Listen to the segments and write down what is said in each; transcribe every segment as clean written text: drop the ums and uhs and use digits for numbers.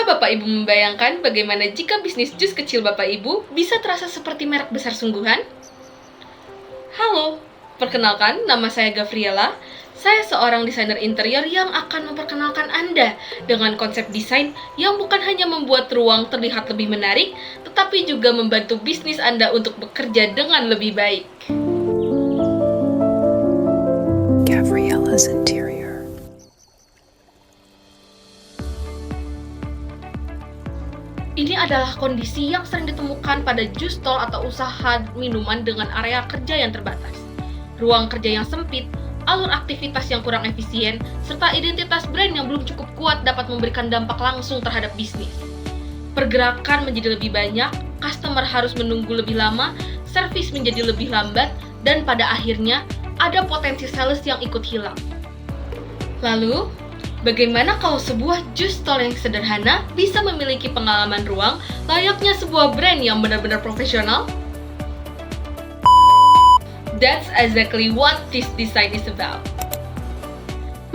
Pernahkah Bapak Ibu membayangkan bagaimana jika bisnis jus kecil Bapak Ibu bisa terasa seperti merek besar sungguhan? Halo, perkenalkan nama saya Gavriela. Saya seorang desainer interior yang akan memperkenalkan Anda dengan konsep desain yang bukan hanya membuat ruang terlihat lebih menarik, tetapi juga membantu bisnis Anda untuk bekerja dengan lebih baik. Gavriela's Interior. Ini adalah kondisi yang sering ditemukan pada jus stall atau usaha minuman dengan area kerja yang terbatas, ruang kerja yang sempit, alur aktivitas yang kurang efisien, serta identitas brand yang belum cukup kuat dapat memberikan dampak langsung terhadap bisnis. Pergerakan menjadi lebih banyak, customer harus menunggu lebih lama, servis menjadi lebih lambat, dan pada akhirnya ada potensi sales yang ikut hilang. Lalu, bagaimana kalau sebuah jus stall yang sederhana bisa memiliki pengalaman ruang layaknya sebuah brand yang benar-benar profesional? That's exactly what this design is about.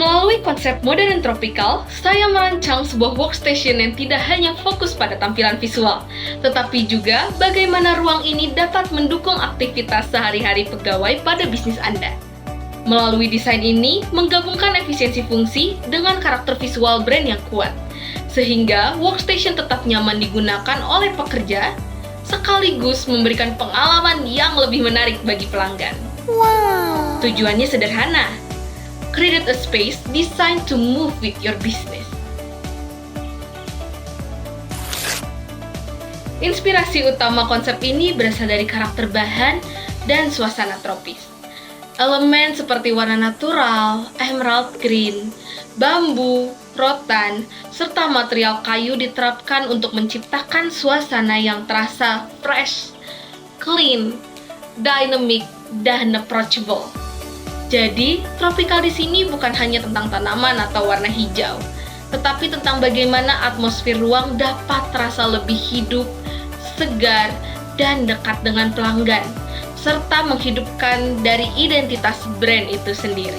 Melalui konsep modern tropical, saya merancang sebuah workstation yang tidak hanya fokus pada tampilan visual, tetapi juga bagaimana ruang ini dapat mendukung aktivitas sehari-hari pegawai pada bisnis Anda. Melalui desain ini, menggabungkan efisiensi fungsi dengan karakter visual brand yang kuat, sehingga workstation tetap nyaman digunakan oleh pekerja, sekaligus memberikan pengalaman yang lebih menarik bagi pelanggan. Wow. Tujuannya sederhana, create a space designed to move with your business. Inspirasi utama konsep ini berasal dari karakter bahan dan suasana tropis. Elemen seperti warna natural, emerald green, bambu, rotan, serta material kayu diterapkan untuk menciptakan suasana yang terasa fresh, clean, dynamic, dan approachable. Jadi, tropical di sini bukan hanya tentang tanaman atau warna hijau, tetapi tentang bagaimana atmosfer ruang dapat terasa lebih hidup, segar, dan dekat dengan pelanggan, serta menghidupkan dari identitas brand itu sendiri.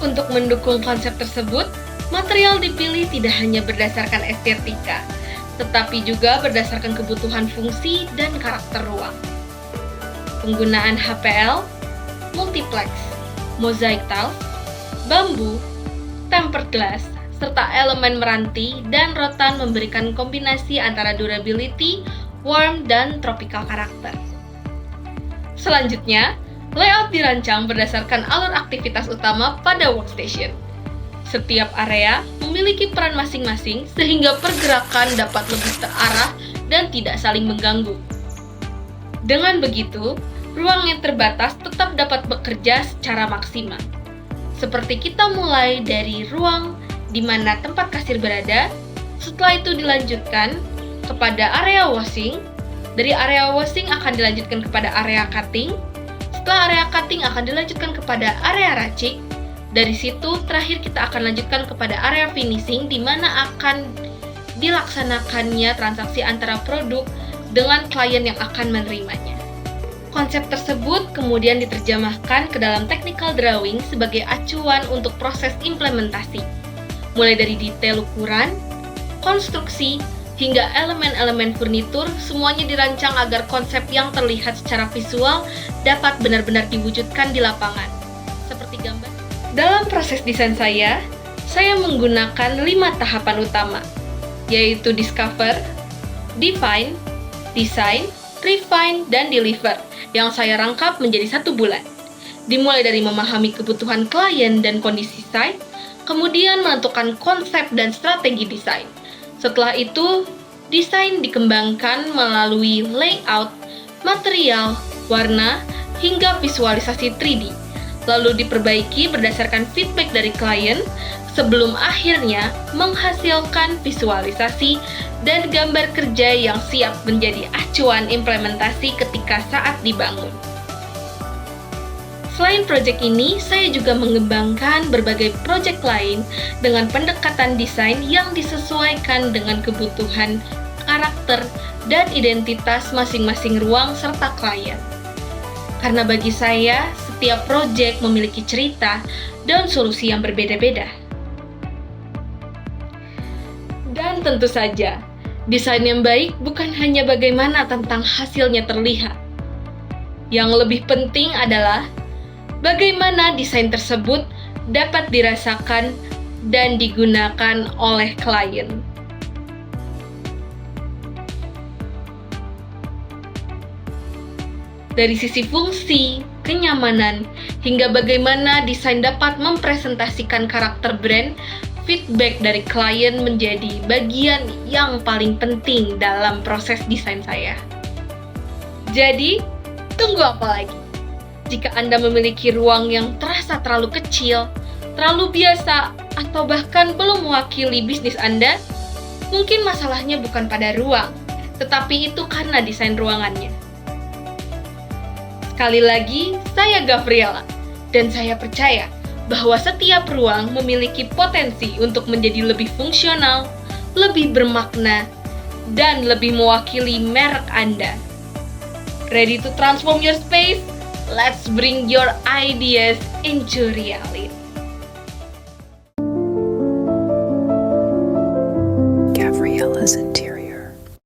Untuk mendukung konsep tersebut, material dipilih tidak hanya berdasarkan estetika, tetapi juga berdasarkan kebutuhan fungsi dan karakter ruang. Penggunaan HPL, multiplex, mosaic tiles, bambu, tempered glass, serta elemen meranti dan rotan memberikan kombinasi antara durability, warmth, dan tropical karakter. Selanjutnya, layout dirancang berdasarkan alur aktivitas utama pada workstation. Setiap area memiliki peran masing-masing sehingga pergerakan dapat lebih terarah dan tidak saling mengganggu. Dengan begitu, ruang yang terbatas tetap dapat bekerja secara maksimal. Seperti kita mulai dari ruang di mana tempat kasir berada, setelah itu dilanjutkan kepada area washing. Dari area washing akan dilanjutkan kepada area cutting. Setelah area cutting akan dilanjutkan kepada area racik. Dari situ terakhir kita akan lanjutkan kepada area finishing di mana akan dilaksanakannya transaksi antara produk dengan klien yang akan menerimanya. Konsep tersebut kemudian diterjemahkan ke dalam technical drawing sebagai acuan untuk proses implementasi, mulai dari detail ukuran, konstruksi, hingga elemen-elemen furnitur, semuanya dirancang agar konsep yang terlihat secara visual dapat benar-benar diwujudkan di lapangan. Seperti gambar. Dalam proses desain saya menggunakan 5 tahapan utama, yaitu discover, define, design, refine, dan deliver, yang saya rangkap menjadi 1 bulan. Dimulai dari memahami kebutuhan klien dan kondisi site, kemudian menentukan konsep dan strategi desain. Setelah itu, desain dikembangkan melalui layout, material, warna, hingga visualisasi 3D, lalu diperbaiki berdasarkan feedback dari klien, sebelum akhirnya menghasilkan visualisasi dan gambar kerja yang siap menjadi acuan implementasi ketika saat dibangun. Selain proyek ini, saya juga mengembangkan berbagai proyek lain dengan pendekatan desain yang disesuaikan dengan kebutuhan, karakter, dan identitas masing-masing ruang serta klien. Karena bagi saya, setiap proyek memiliki cerita dan solusi yang berbeda-beda. Dan tentu saja, desain yang baik bukan hanya bagaimana tentang hasilnya terlihat. Yang lebih penting adalah bagaimana desain tersebut dapat dirasakan dan digunakan oleh klien. Dari sisi fungsi, kenyamanan, hingga bagaimana desain dapat mempresentasikan karakter brand, feedback dari klien menjadi bagian yang paling penting dalam proses desain saya. Jadi, tunggu apa lagi? Jika Anda memiliki ruang yang terasa terlalu kecil, terlalu biasa, atau bahkan belum mewakili bisnis Anda, mungkin masalahnya bukan pada ruang, tetapi itu karena desain ruangannya. Sekali lagi, saya Gabriela, dan saya percaya bahwa setiap ruang memiliki potensi untuk menjadi lebih fungsional, lebih bermakna, dan lebih mewakili merek Anda. Ready to transform your space? Let's bring your ideas into reality. Gabriella's interior.